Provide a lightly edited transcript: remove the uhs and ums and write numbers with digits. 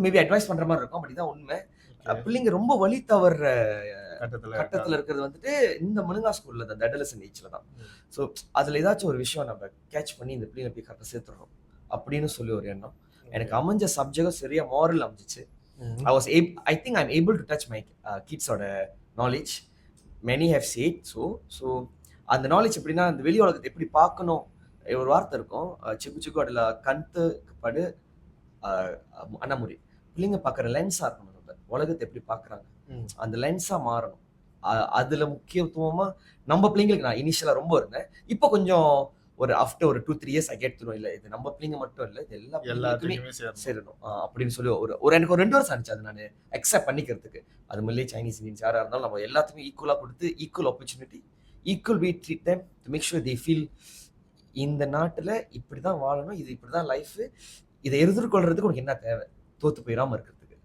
Maybe advice பண்ற மாதிரி இருக்கும். பட் இதான் உண்மை. பிள்ளைங்க ரொம்ப வழி தவற கட்டத்துல இருக்கிறது வந்துட்டு இந்த முழுங்கா ஸ்கூல்ல தான், அடலசன்ட் ஏஜ்ல தான். ஸோ அதுல ஏதாச்சும் ஒரு விஷயம் நம்ம கேட்ச் பண்ணி இந்த பிள்ளைங்க போய் கரெக்டாக சேர்த்துடணும் அப்படின்னு சொல்லி ஒரு எண்ணம். எனக்கு அமைஞ்ச சப்ஜெக்டும் சரியா மாரல் அமைஞ்சிச்சு. I think I'm able to touch my kids-ஓட knowledge. Many have said so அந்த நாலேஜ் எப்படின்னா, அந்த வெளி உலகத்தை எப்படி பார்க்கணும். ஒரு வார்த்தை இருக்கும், சிக்கு சிக்கு அடல கண்து படு அண்ணாமுரி. பிள்ளைங்க பார்க்குற லென்ஸா இருக்கணும். நம்ம உலகத்தை எப்படி பார்க்குறாங்க அந்த லென்ஸா மாறணும். அதுல முக்கியத்துவமா நம்ம பிள்ளைங்களுக்கு நான் இனிஷியலா ரொம்ப இருந்தேன். இப்போ கொஞ்சம் ஒரு ஆஃப்டர் ஒரு 2-3 இயர்ஸ் ஐ கெட் த்ரூ. இல்ல இது நம்ம பிள்ளைங்க மட்டும் இல்ல, இது எல்லாத்துக்குமே சேரணும் அப்படின்னு சொல்லி எனக்கு ஒரு 2 வருஷம் ஆனிச்சு அது நான் அக்செப்ட் பண்ணிக்கிறதுக்கு. அது மல்லே சைனீஸ் இந்தியன்ஸ் யாரா இருந்தாலும் நம்ம எல்லாத்துக்குமே ஈக்குவலா கொடுத்து equal opportunity, equal way treat them to make sure they feel இந்த நாட்டுல இப்படிதான் வாழணும், இது இப்படிதான் லைஃப், இதை எதிர்கொள்றதுக்கு உனக்கு என்ன தேவை, தோத்து போயிடாம இருக்கிறதுக்கு.